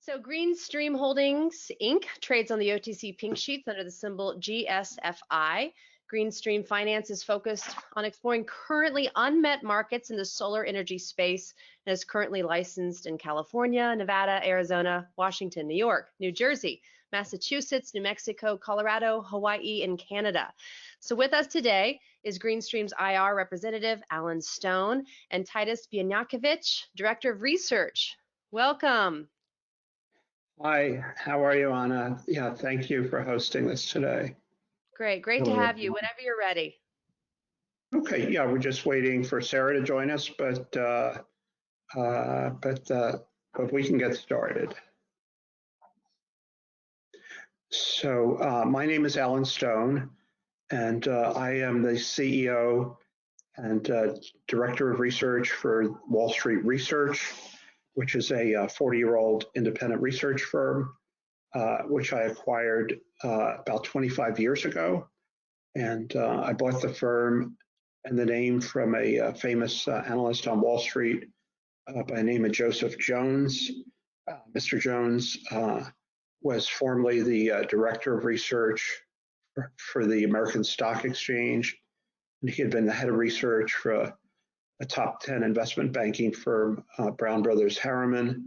So Greenstream Holdings Inc. trades on the OTC Pink Sheets under the symbol GSFI. Greenstream Finance is focused on exploring currently unmet markets in the solar energy space and is currently licensed in California, Nevada, Arizona, Washington, New York, New Jersey, Massachusetts, New Mexico, Colorado, Hawaii, and Canada. So with us today is Greenstream's IR representative, Alan Stone, and Titus Bieniakovich, Director of Research. Welcome. Hi, how are you, Anna? Yeah, thank you for hosting this today. Great to have you whenever you're ready. Okay, yeah, we're just waiting for Sarah to join us, but we can get started. So my name is Alan Stone, and I am the CEO and Director of Research for Wall Street Research, which is a 40-year-old independent research firm, which I acquired about 25 years ago. And I bought the firm and the name from a famous analyst on Wall Street by the name of Joseph Jones. Mr. Jones was formerly the director of research for the American Stock Exchange. And he had been the head of research for a top 10 investment banking firm, Brown Brothers Harriman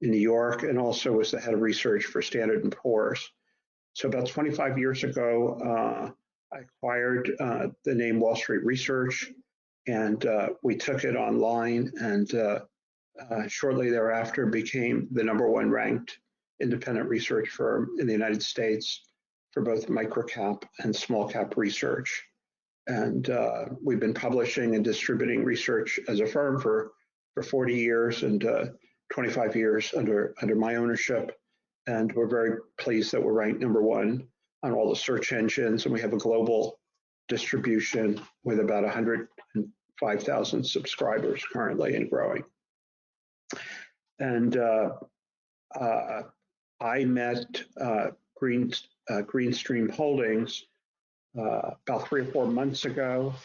in New York, and also was the head of research for Standard & Poor's. So about 25 years ago, I acquired the name Wall Street Research, and we took it online, and shortly thereafter became the #1 ranked independent research firm in the United States for both microcap and small cap research. And we've been publishing and distributing research as a firm for 40 years and 25 years under my ownership. And we're very pleased that we're ranked #1 on all the search engines, and we have a global distribution with about 105,000 subscribers currently and growing. And I met Greenstream Holdings about 3 or 4 months ago.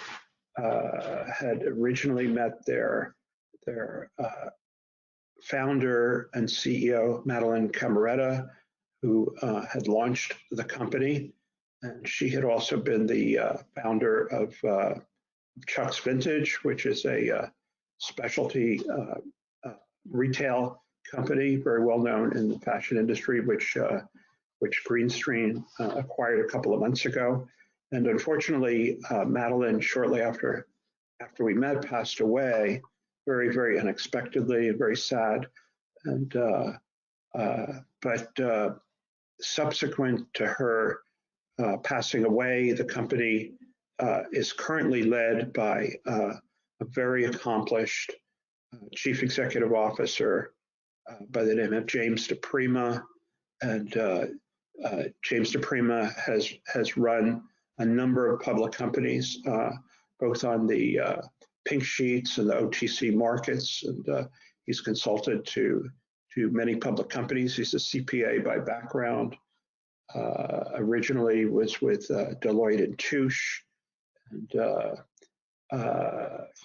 Had originally met their founder and CEO, Madeline Cameretta, who had launched the company. And she had also been the founder of Chuck's Vintage, which is a specialty retail company, very well known in the fashion industry, which Greenstream acquired a couple of months ago. And unfortunately, Madeline, shortly after we met, passed away very, very unexpectedly and very sad. And but subsequent to her passing away, the company is currently led by a very accomplished chief executive officer by the name of James DePrima. And James DePrima has run a number of public companies, both on the pink sheets and the OTC markets. And he's consulted to many public companies. He's a CPA by background. Originally was with Deloitte and Touche, and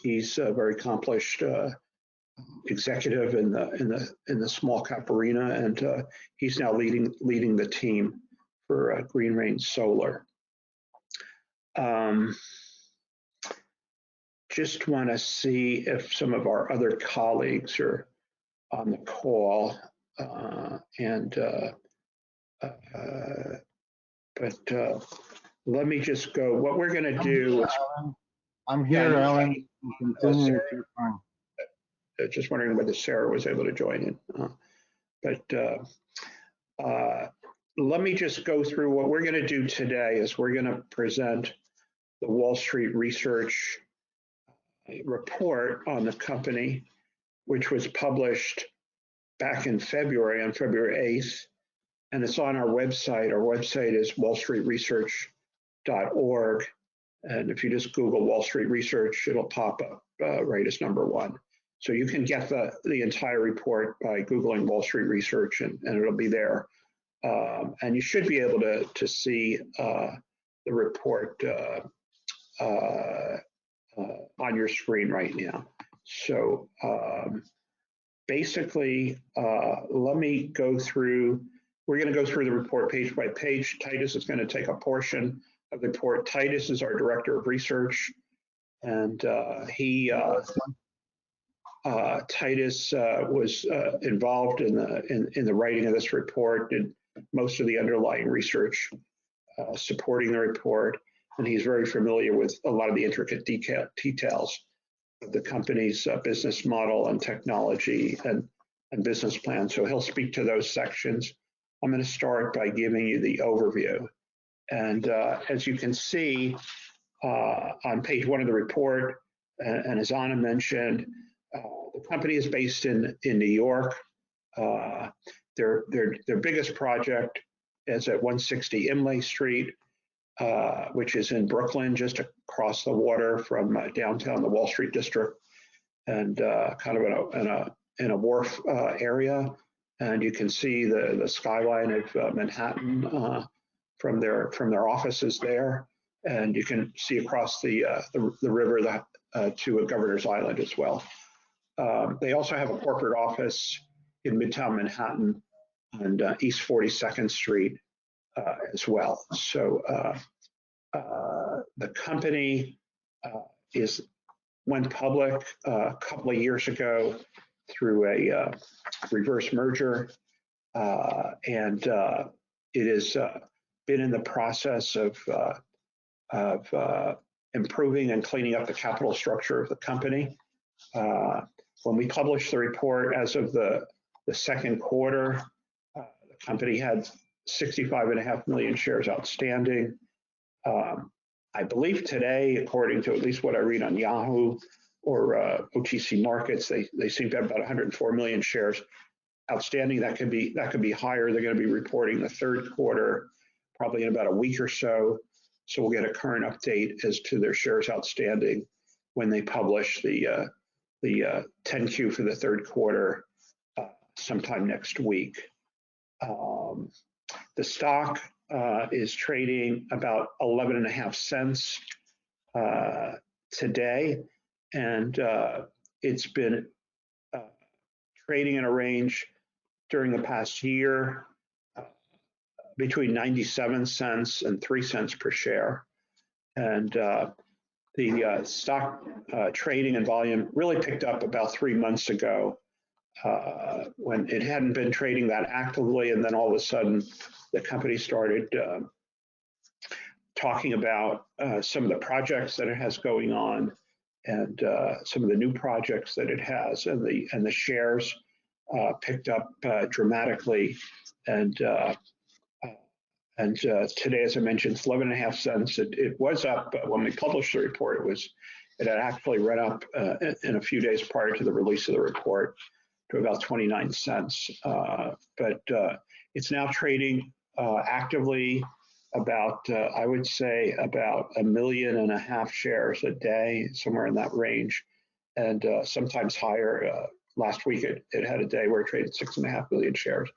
he's a very accomplished executive in the small cap arena, and he's now leading the team for Green Range Solar. Just want to see if some of our other colleagues are on the call, but let me just go. What we're going to do is, I'm here, Alan. Just wondering whether Sarah was able to join in. Let me just go through what we're going to do today. Is we're going to present the Wall Street Research report on the company, which was published back in February, on February 8th, and it's on our website. Our website is wallstreetresearch.org, and if you just Google Wall Street Research, it'll pop up right as #1. So you can get the entire report by Googling Wall Street Research, and it'll be there. And you should be able to see the report on your screen right now. So basically, let me go through, we're going to go through the report page by page. Titus is going to take a portion of the report. Titus is our director of research, and Titus was involved in the writing of this report, did most of the underlying research supporting the report, and he's very familiar with a lot of the intricate details of the company's business model and technology and business plan. So he'll speak to those sections. I'm going to start by giving you the overview. And as you can see on page 1 of the report, and as Anna mentioned, the company is based in New York. Their biggest project is at 160 Imlay Street, which is in Brooklyn, just across the water from downtown, the Wall Street district, and kind of in a wharf area. And you can see the skyline of Manhattan from their offices there, and you can see across the river to Governor's Island as well. They also have a corporate office in Midtown Manhattan and East 42nd Street as well. So the company went public a couple of years ago through a reverse merger, and it has been in the process of improving and cleaning up the capital structure of the company. When we published the report as of the second quarter, the company had 65.5 million shares outstanding. I believe today, according to at least what I read on Yahoo or OTC Markets, they seem to have about 104 million shares outstanding. That could be higher. They're going to be reporting the third quarter probably in about a week or so. So we'll get a current update as to their shares outstanding when they publish the 10Q for the third quarter sometime next week. The stock is trading about 11.5 cents today, and it's been trading in a range during the past year between 97 cents and 3 cents per share. And the stock trading and volume really picked up about 3 months ago when it hadn't been trading that actively, and then all of a sudden the company started talking about some of the projects that it has going on and some of the new projects that it has, and the shares picked up dramatically. And today, as I mentioned, it's 11.5 cents. It was up when we published the report. It had actually run up in a few days prior to the release of the report to about 29 cents. But it's now trading actively about, I would say, about 1.5 million shares a day, somewhere in that range, and sometimes higher. Last week, it had a day where it traded 6.5 million shares.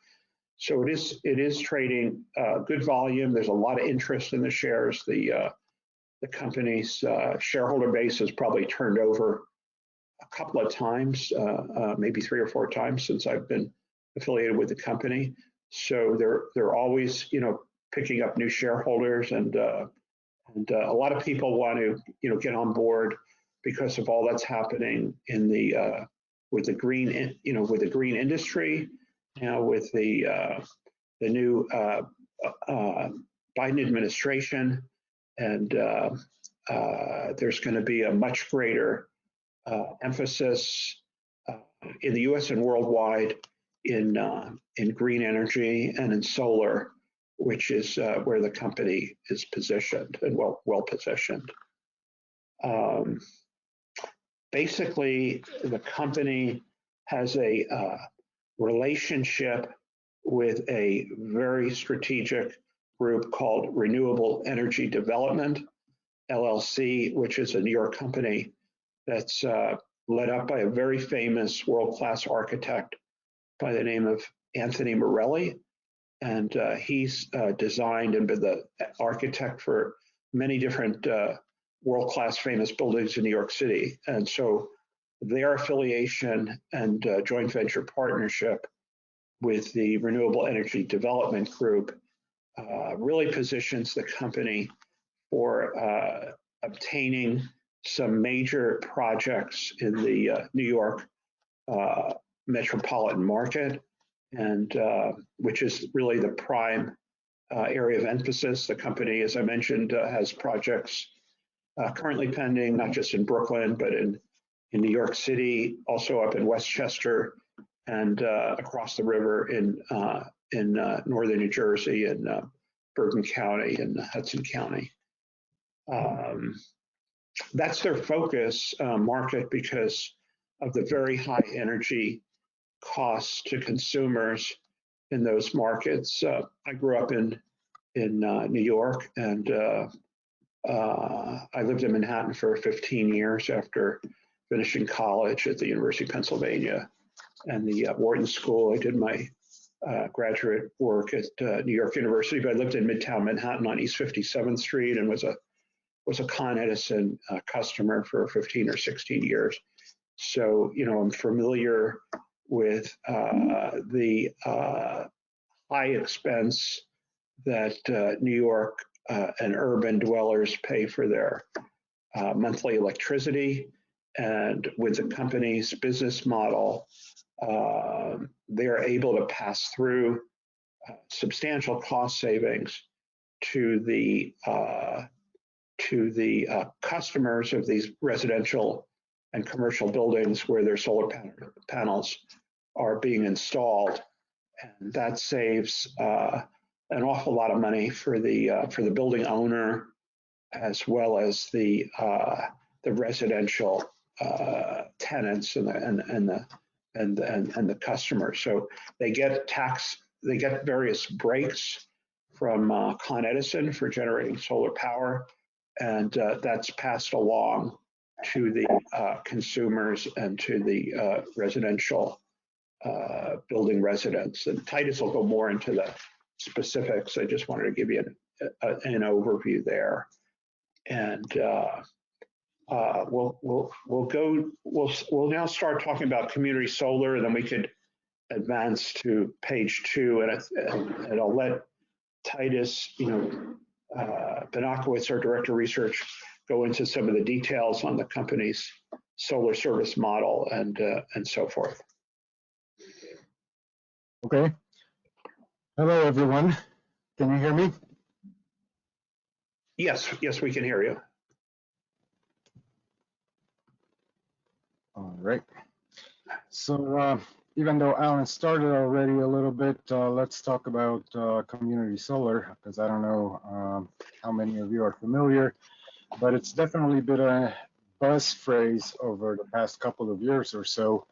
So it is trading good volume. There's a lot of interest in the shares. The company's shareholder base has probably turned over a couple of times, maybe 3 or 4 times since I've been affiliated with the company. So they're always, picking up new shareholders, and a lot of people want to, get on board because of all that's happening in with the green industry. Now with the new Biden administration, and there's going to be a much greater emphasis in the U.S. and worldwide in green energy and in solar, which is where the company is positioned and well positioned. Basically, the company has a relationship with a very strategic group called Renewable Energy Development, LLC, which is a New York company that's led up by a very famous world-class architect by the name of Anthony Morelli. And he's designed and been the architect for many different world-class famous buildings in New York City. And so their affiliation and joint venture partnership with the Renewable Energy Development Group really positions the company for obtaining some major projects in the New York metropolitan market, and which is really the prime area of emphasis. The company, as I mentioned, has projects currently pending, not just in Brooklyn, but in New York City, also up in Westchester, and across the river in northern New Jersey and Bergen County and Hudson County. That's their focus market because of the very high energy costs to consumers in those markets. I grew up in New York, and I lived in Manhattan for 15 years after finishing college at the University of Pennsylvania and the Wharton School. I did my graduate work at New York University, but I lived in Midtown Manhattan on East 57th Street and was a Con Edison customer for 15 or 16 years. So, I'm familiar with the high expense that New York and urban dwellers pay for their monthly electricity. And with the company's business model, they're able to pass through substantial cost savings to the customers of these residential and commercial buildings where their solar panels are being installed, and that saves an awful lot of money for the building owner as well as the residential tenants and the customers. So they get various breaks from Con Edison for generating solar power, and that's passed along to the consumers and to the residential building residents. And Titus will go more into the specifics. I just wanted to give you an overview there. And we'll now start talking about community solar, and then we could advance to page 2, and I'll let Titus, Benakowitz, our director of research, go into some of the details on the company's solar service model and so forth. Okay. Hello, everyone. Can you hear me? Yes, we can hear you. All right. So even though Alan started already a little bit, let's talk about community solar, because I don't know how many of you are familiar, but it's definitely been a buzz phrase over the past couple of years or so,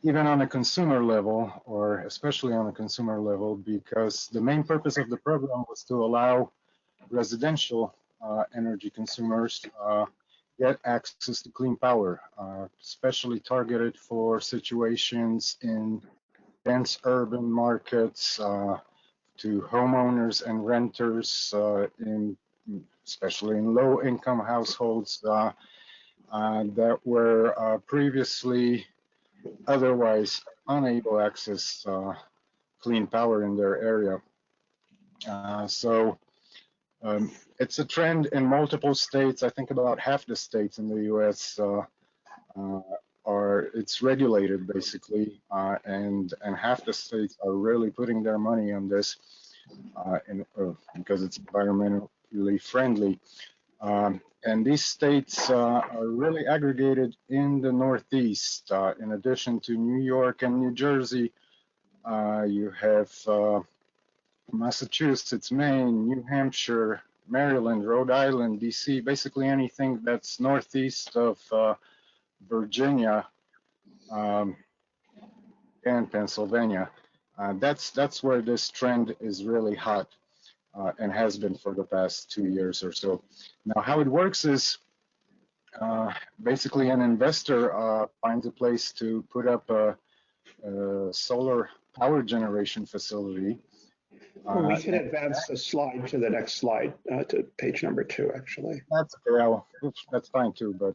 even on a consumer level, or especially on a consumer level, because the main purpose of the program was to allow residential energy consumers get access to clean power, especially targeted for situations in dense urban markets, to homeowners and renters, especially in low-income households that were previously otherwise unable to access clean power in their area. It's a trend in multiple states. I think about half the states in the U.S. It's regulated basically, and half the states are really putting their money on this because it's environmentally friendly. And these states are really aggregated in the Northeast. In addition to New York and New Jersey, you have Massachusetts, Maine, New Hampshire, Maryland, Rhode Island, DC, basically anything that's northeast of Virginia and Pennsylvania. That's where this trend is really hot and has been for the past 2 years or so. Now, how it works is basically an investor finds a place to put up a solar power generation facility. We can advance the slide to the next slide, to page number 2, actually. That's okay. That's fine too, but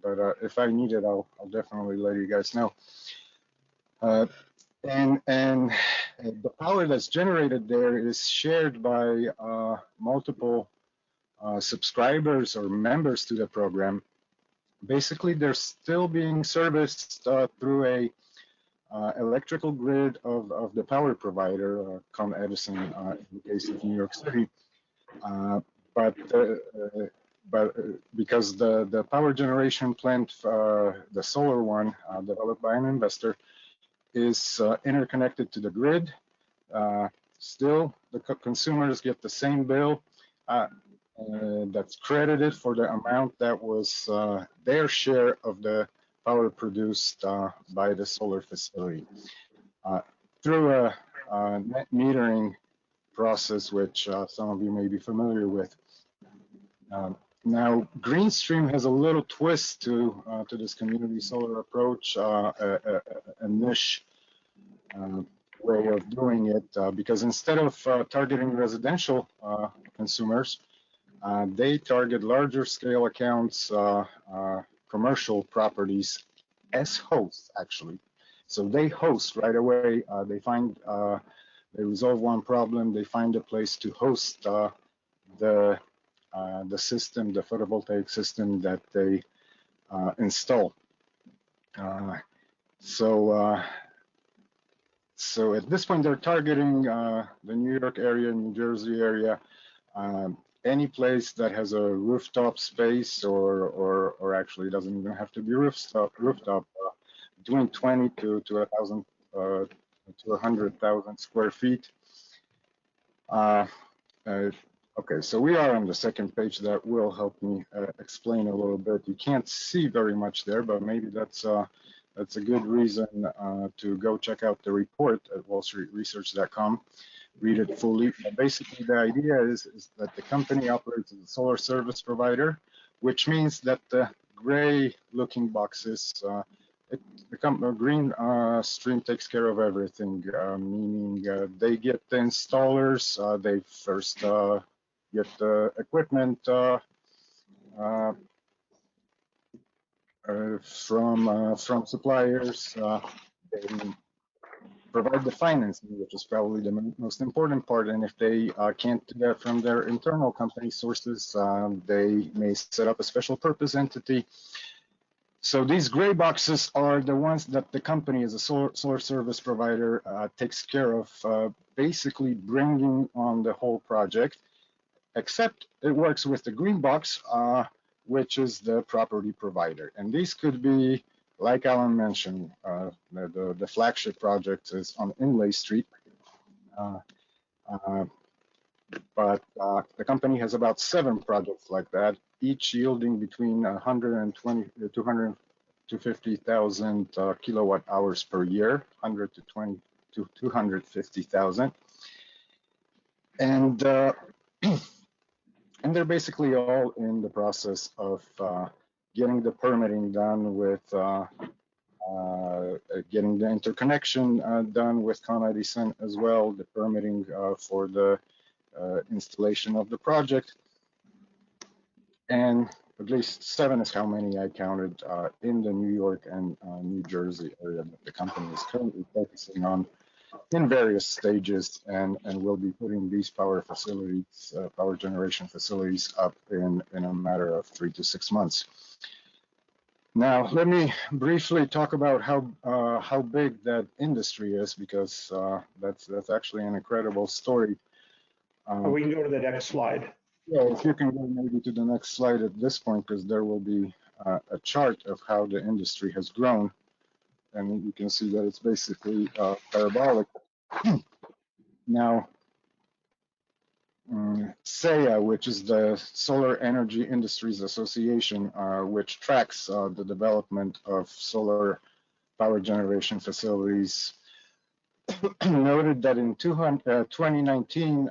but if I need it, I'll definitely let you guys know. And the power that's generated there is shared by multiple subscribers or members to the program. Basically, they're still being serviced through a electrical grid of the power provider, Con Edison, in the case of New York City. But because the power generation plant, the solar one, developed by an investor, is interconnected to the grid, still the consumers get the same bill that's credited for the amount that was their share of the power produced by the solar facility through a net metering process, which some of you may be familiar with. Now, Greenstream has a little twist to this community solar approach, a niche way of doing it, because instead of targeting residential consumers, they target larger scale accounts, commercial properties as hosts, actually. So they host right away. They resolve one problem. They find a place to host the system, the photovoltaic system that they install. So at this point, they're targeting the New York area, New Jersey area, any place that has a rooftop space, or actually doesn't even have to be rooftop, between 20 to 1,000 to 100,000 square feet. Okay, so we are on the second page. That will help me explain a little bit. You can't see very much there, but maybe that's a good reason to go check out the report at wallstreetresearch.com. Read it fully. Basically, the idea is that the company operates as a solar service provider, which means that the gray-looking boxes, the Greenstream takes care of everything, meaning they get the installers, they first get the equipment from suppliers, they provide the financing, which is probably the most important part. And if they can't do that from their internal company sources, they may set up a special purpose entity. So these gray boxes are the ones that the company as a solar service provider takes care of, basically bringing on the whole project, except it works with the green box, which is the property provider. And these could be, like Alan mentioned, the flagship project is on Inlay Street. But the company has about 7 projects like that, each yielding between 120 to 250,000 kilowatt hours per year, 100 to 20 to 250,000. And and they're basically all in the process of getting the permitting done, with getting the interconnection done with Con Edison as well, the permitting for the installation of the project. And at least 7 is how many I counted in the New York and New Jersey area that the company is currently focusing on in various stages, and will be putting these power facilities, power generation facilities, up in a matter of 3 to 6 months. Now, let me briefly talk about how big that industry is, because that's actually an incredible story. We can go to the next slide. Yeah, if you can go maybe to the next slide at this point, because there will be a chart of how the industry has grown. And you can see that it's basically parabolic. Now, SEIA, which is the Solar Energy Industries Association, which tracks the development of solar power generation facilities, noted that in 2019,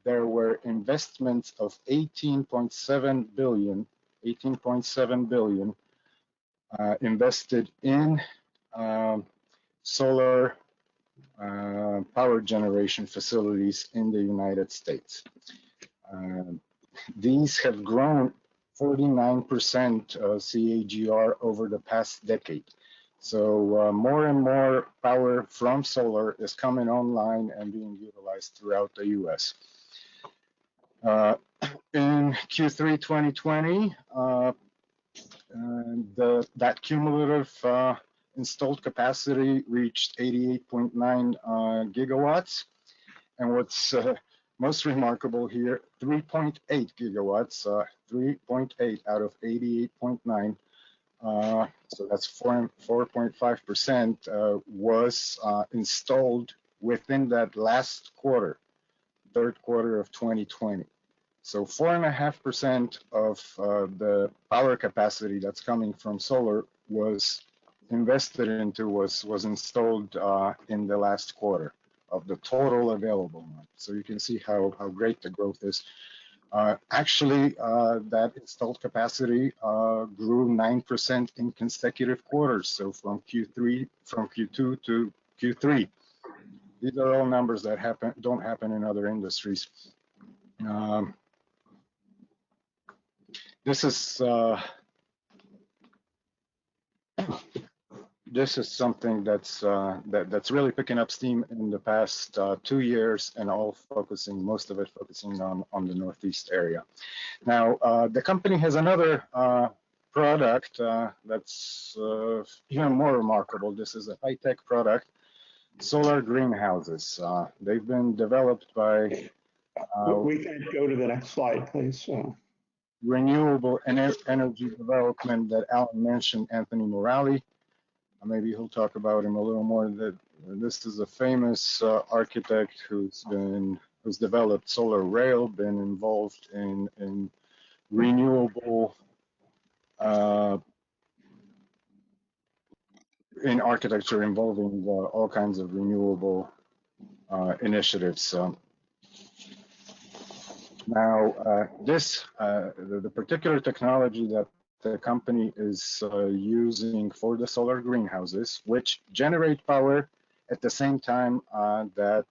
there were investments of 18.7 billion invested in solar power generation facilities in the United States. These have grown 49% CAGR over the past decade. So more and more power from solar is coming online and being utilized throughout the US. In Q3 2020, that cumulative installed capacity reached 88.9 gigawatts. And what's most remarkable here, 3.8 gigawatts, 3.8 out of 88.9. So that's 4.5% was installed within that last quarter, third quarter of 2020. So 4.5% of the power capacity that's coming from solar was invested into, was installed in the last quarter of the total available one. So you can see how great the growth is. Actually, that installed capacity grew 9% in consecutive quarters. So from Q2 to Q3. These are all numbers that don't happen in other industries. This is something that's really picking up steam in the past 2 years, and most of it focusing on the Northeast area. Now, the company has another product that's even more remarkable. This is a high-tech product, solar greenhouses. They've been developed by. We can go to the next slide, please. Renewable energy development that Alan mentioned, Anthony Morali. Maybe he'll talk about him a little more. This is a famous architect who's developed solar rail, been involved in renewable in architecture involving all kinds of renewable initiatives. Now, the particular technology that the company is using for the solar greenhouses, which generate power at the same time that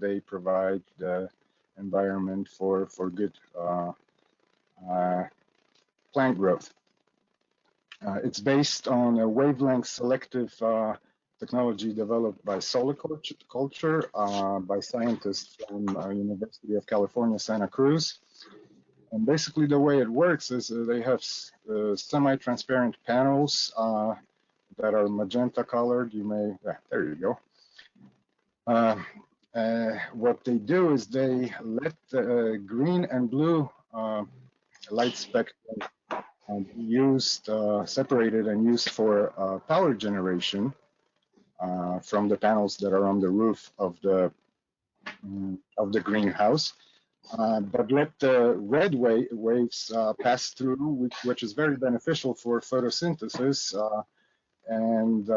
they provide the environment for good plant growth. It's based on a wavelength selective technology developed by Solar Culture by scientists from University of California, Santa Cruz. And basically the way it works is they have semi-transparent panels that are magenta colored. There you go. What they do is they let the green and blue light spectrum be used, separated and used for power generation from the panels that are on the roof of the greenhouse. But let the red waves pass through, which is very beneficial for photosynthesis. And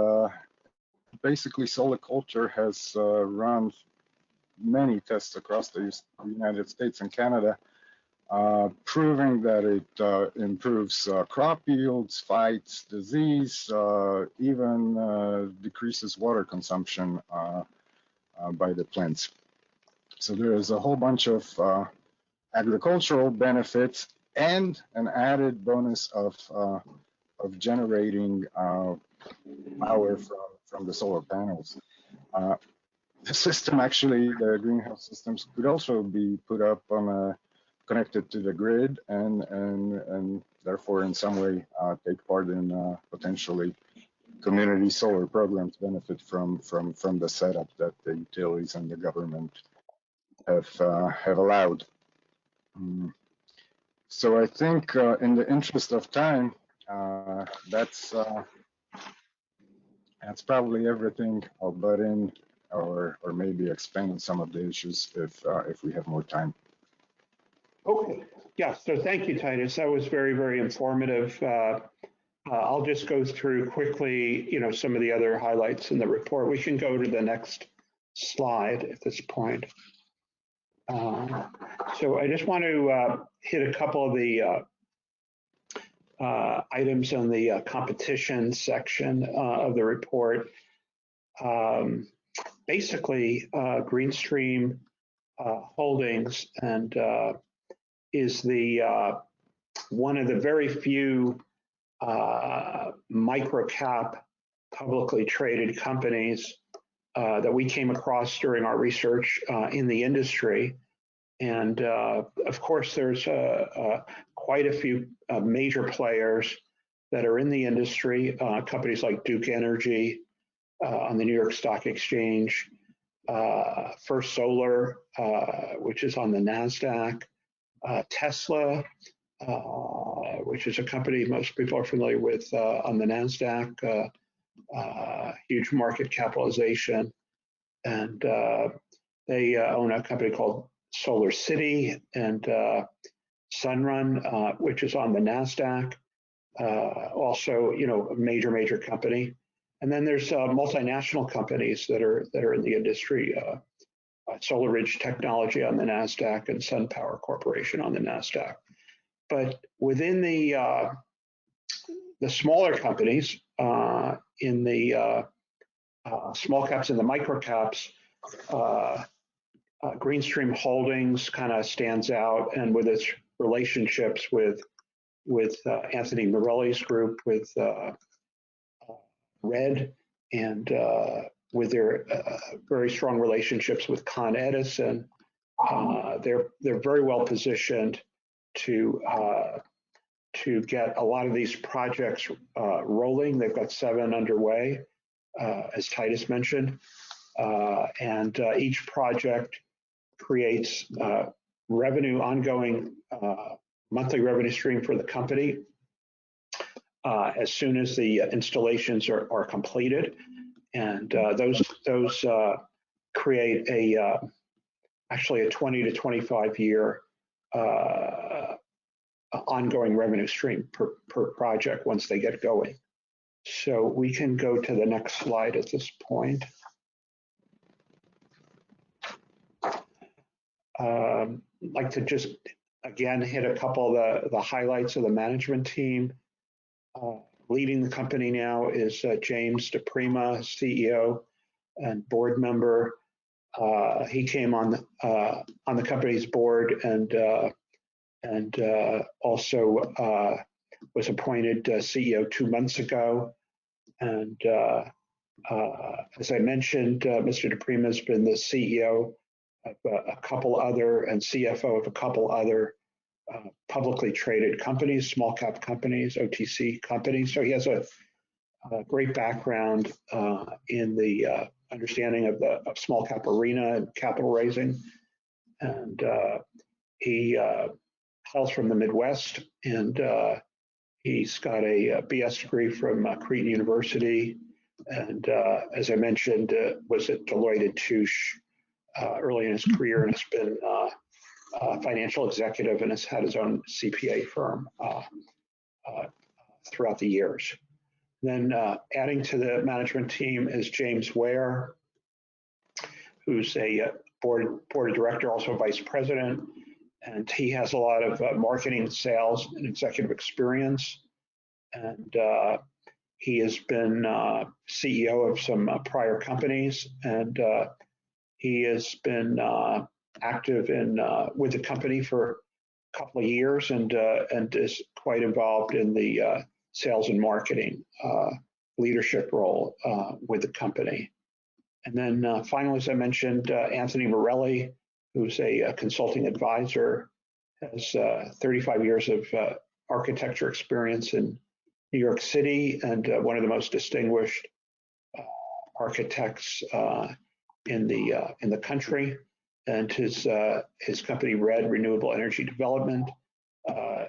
basically, Solar Culture has run many tests across the United States and Canada, proving that it improves crop yields, fights disease, even decreases water consumption by the plants. So there is a whole bunch of agricultural benefits and an added bonus of generating power from the solar panels. The system, actually, the greenhouse systems could also be put up on connected to the grid and therefore in some way take part in potentially community solar programs benefit from the setup that the utilities and the government have allowed. So I think in the interest of time, that's probably everything. I'll butt in or maybe expand on some of the issues if we have more time. Okay. Yeah. So thank you, Titus. That was very, very informative. I'll just go through quickly, some of the other highlights in the report. We can go to the next slide at this point. So I just want to hit a couple of the items on the competition section of the report. Basically, Greenstream Holdings and is the one of the very few micro-cap publicly traded companies that we came across during our research in the industry. And of course, there's quite a few major players that are in the industry, companies like Duke Energy on the New York Stock Exchange, First Solar, which is on the NASDAQ, Tesla, which is a company most people are familiar with on the NASDAQ, huge market capitalization. And they own a company called Solar City and Sunrun, which is on the NASDAQ, also, a major company. And then there's multinational companies that are in the industry, Solar Ridge Technology on the NASDAQ and SunPower Corporation on the NASDAQ. But within the smaller companies, in the small caps and the micro caps, Greenstream Holdings kind of stands out, and with its relationships with Anthony Morelli's group, with RED, and with their very strong relationships with Con Edison, they're very well positioned to get a lot of these projects rolling. They've got 7 underway, as Titus mentioned, and each project creates ongoing monthly revenue stream for the company as soon as the installations are completed, and those create actually a 20 to 25 year ongoing revenue stream per project once they get going. So we can go to the next slide at this point. I'd like to just again hit a couple of the highlights of the management team. Leading the company now is James DePrima, CEO and board member. He came on the company's board and also was appointed CEO 2 months ago. And as I mentioned, Mr. DePrima has been the CEO of a couple other and CFO of a couple other publicly traded companies, small cap companies, OTC companies. So he has a great background in the understanding of the small cap arena and capital raising. And he hails from the Midwest, and he's got a BS degree from Creighton University. And as I mentioned, was at Deloitte & Touche early in his career, and has been a financial executive and has had his own CPA firm throughout the years. Then adding to the management team is James Ware, who's a board of director, also vice president, and he has a lot of marketing, sales, and executive experience. And he has been CEO of some prior companies, and he has been active with the company for a couple of years, and is quite involved in the sales and marketing leadership role with the company. And then finally, as I mentioned, Anthony Morelli, who's a consulting advisor, has 35 years of architecture experience in New York City, and one of the most distinguished architects in the country. And his company, RED, Renewable Energy Development,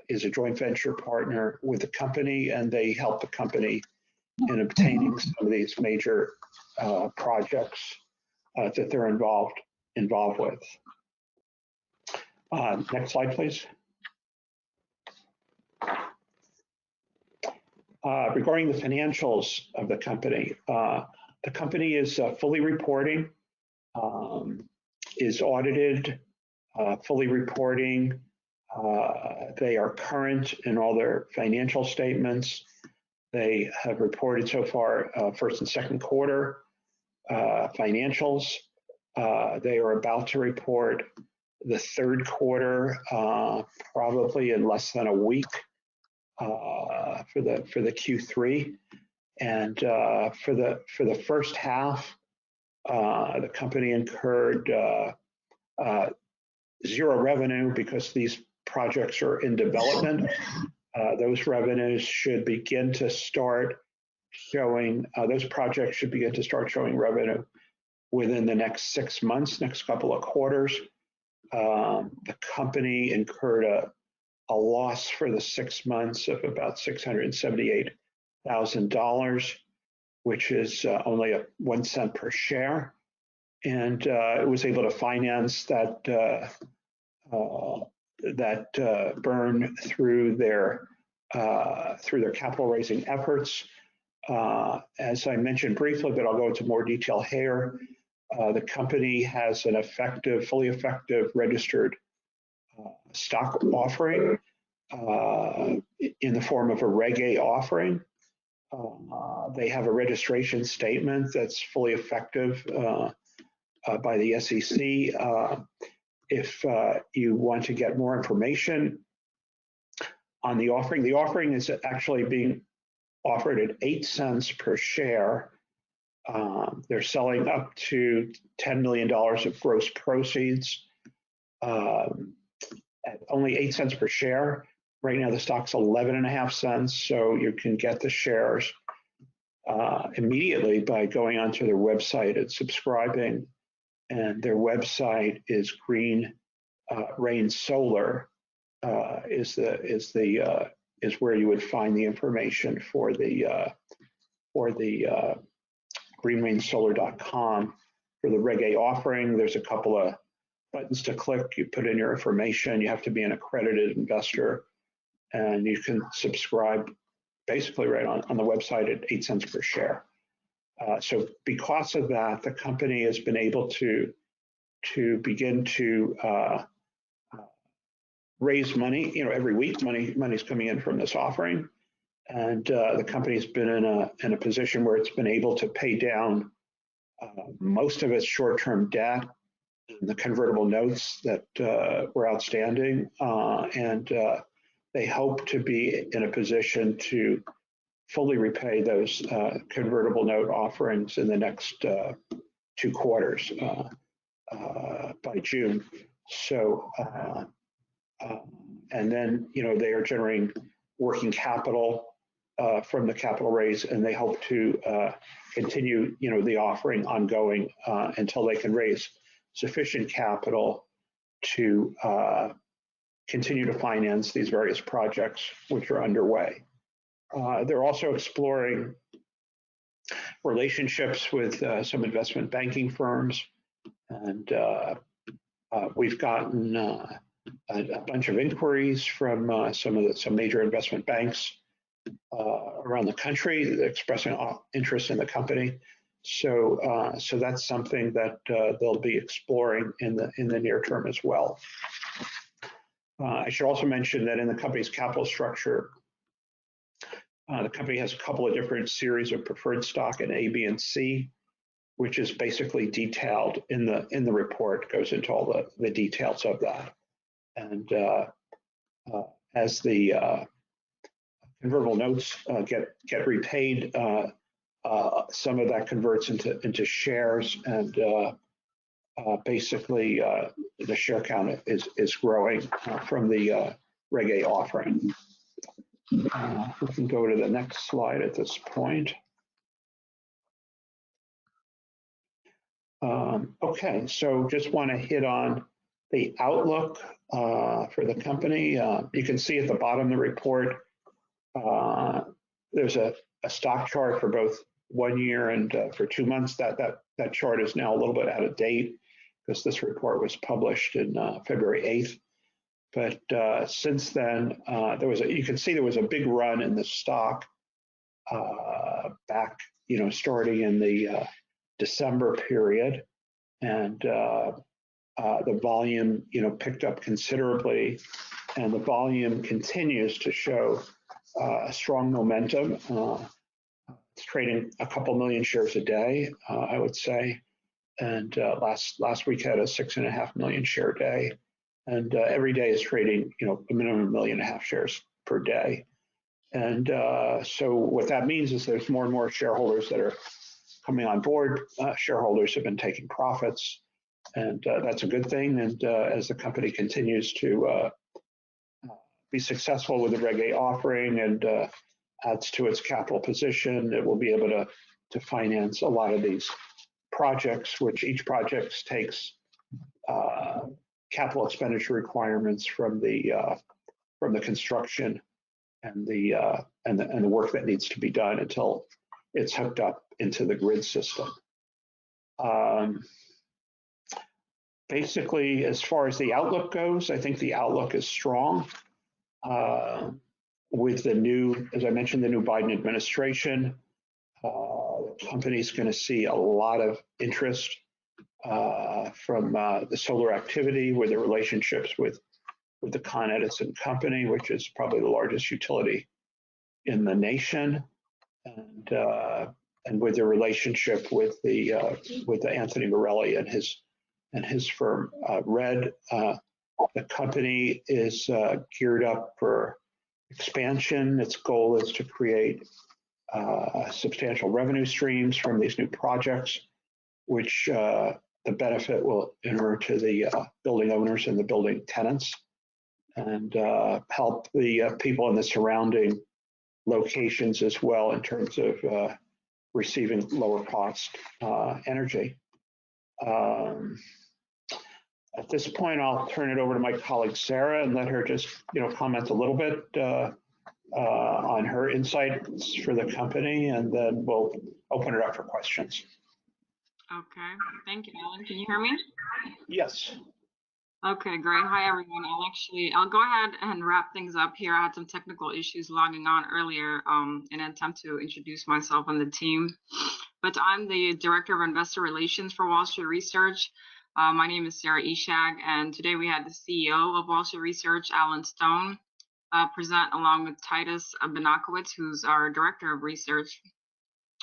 is a joint venture partner with the company, and they help the company in obtaining some of these major projects that they're involved with. Next slide, please. Regarding the financials of the company is fully reporting, is audited, fully reporting. They are current in all their financial statements. They have reported so far first and second quarter financials. They are about to report the third quarter, probably in less than a week for the Q3. And for the first half, the company incurred zero revenue because these projects are in development. Those revenues should begin to start showing, those projects should begin to start showing revenue within the next 6 months, next couple of quarters. The company incurred a loss for the 6 months of about $678,000, which is only 1 cent per share. And it was able to finance that burn through their capital raising efforts. As I mentioned briefly, but I'll go into more detail here. The company has an fully effective registered stock offering in the form of a Reg A offering. They have a registration statement that's fully effective by the SEC. If you want to get more information on the offering is actually being offered at 8 cents per share. They're selling up to $10 million of gross proceeds at only 8 cents per share. Right now, the stock's 11.5 cents, so you can get the shares immediately by going onto their website and subscribing. And their website is Green Rain Solar is where you would find the information for the greenrainsolar.com for the Reg A offering. There's a couple of buttons to click. You put in your information. You have to be an accredited investor, and you can subscribe basically right on the website at 8 cents per share. So because of that, the company has been able to begin to raise money. Every week, money's coming in from this offering, and the company's been in a position where it's been able to pay down most of its short-term debt, the convertible notes that were outstanding, and they hope to be in a position to fully repay those convertible note offerings in the next 2 quarters by June. So, and then, they are generating working capital from the capital raise, and they hope to continue, the offering ongoing until they can raise sufficient capital to continue to finance these various projects which are underway. They're also exploring relationships with some investment banking firms, and we've gotten a bunch of inquiries from some major investment banks around the country expressing interest in the company. So that's something that they'll be exploring in the near term as well. I should also mention that in the company's capital structure, the company has a couple of different series of preferred stock in A, B, and C, which is basically detailed in the report. It goes into all the details of that. And as the convertible notes get repaid, some of that converts into shares, and basically the share count is growing from the Reg A offering. We can go to the next slide at this point. Okay, so just want to hit on the outlook for the company. You can see at the bottom of the report, there's a stock chart for both 1 year and for 2 months. That chart is now a little bit out of date because this report was published in February 8th. But since then, you can see there was a big run in the stock back, starting in the December period, and the volume, picked up considerably, and the volume continues to show strong momentum. It's trading a couple million shares a day, I would say, and last week had a 6.5 million share day. and every day is trading, a minimum 1.5 million shares per day. And so what that means is there's more and more shareholders that are coming on board. Shareholders have been taking profits, and that's a good thing. And as the company continues to be successful with the Reg A offering and adds to its capital position, it will be able to finance a lot of these projects, which each project takes capital expenditure requirements from the construction and the work that needs to be done until it's hooked up into the grid system. Basically, as far as the outlook goes, I think the outlook is strong. With the new, as I mentioned, the new Biden administration, the company's going to see a lot of interest from the solar activity with the relationships with the Con Edison company, which is probably the largest utility in the nation, and with the relationship with the Anthony Morelli and his firm RED. The company is geared up for expansion. Its goal is to create substantial revenue streams from these new projects, which the benefit will inure to the building owners and the building tenants, and help the people in the surrounding locations as well in terms of receiving lower cost energy. At this point, I'll turn it over to my colleague Sarah and let her just comment a little bit on her insights for the company, and then we'll open it up for questions. Okay, thank you, Alan. Can you hear me? Yes. Okay, great. Hi, everyone. I'll go ahead and wrap things up here. I had some technical issues logging on earlier in an attempt to introduce myself and the team. But I'm the Director of Investor Relations for Wall Street Research. My name is Sarah Ishag, and today we had the CEO of Wall Street Research, Alan Stone, present along with Titus Benakowitz, who's our Director of Research.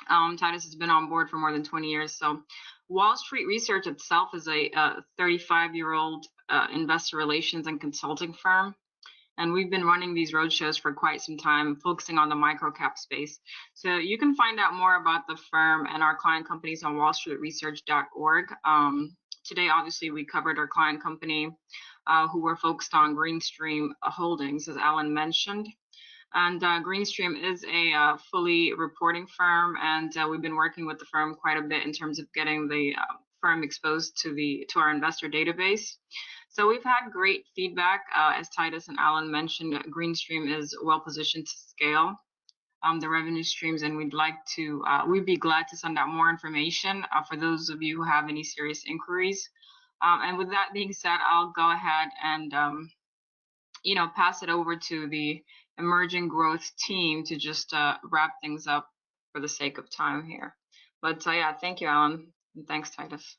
Titus has been on board for more than 20 years. So Wall Street Research itself is a 35-year-old investor relations and consulting firm. And we've been running these roadshows for quite some time, focusing on the microcap space. So you can find out more about the firm and our client companies on wallstreetresearch.org. Today, obviously, we covered our client company, who were focused on Greenstream Holdings, as Alan mentioned. And Greenstream is a fully reporting firm, and we've been working with the firm quite a bit in terms of getting the firm exposed to our investor database. So we've had great feedback. As Titus and Alan mentioned, Greenstream is well positioned to scale the revenue streams, and we'd be glad to send out more information for those of you who have any serious inquiries. And with that being said, I'll go ahead and pass it over to the emerging growth team to just wrap things up for the sake of time here. But yeah, thank you, Alan, and thanks, Titus.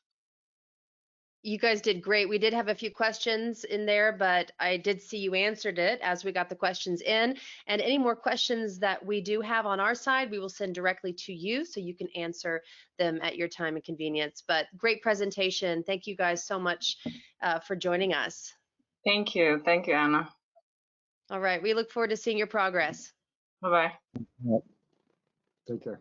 You guys did great. We did have a few questions in there, but I did see you answered it as we got the questions in. And any more questions that we do have on our side, we will send directly to you so you can answer them at your time and convenience. But great presentation. Thank you guys so much for joining us. Thank you. Thank you, Anna. All right. We look forward to seeing your progress. Bye-bye. Take care.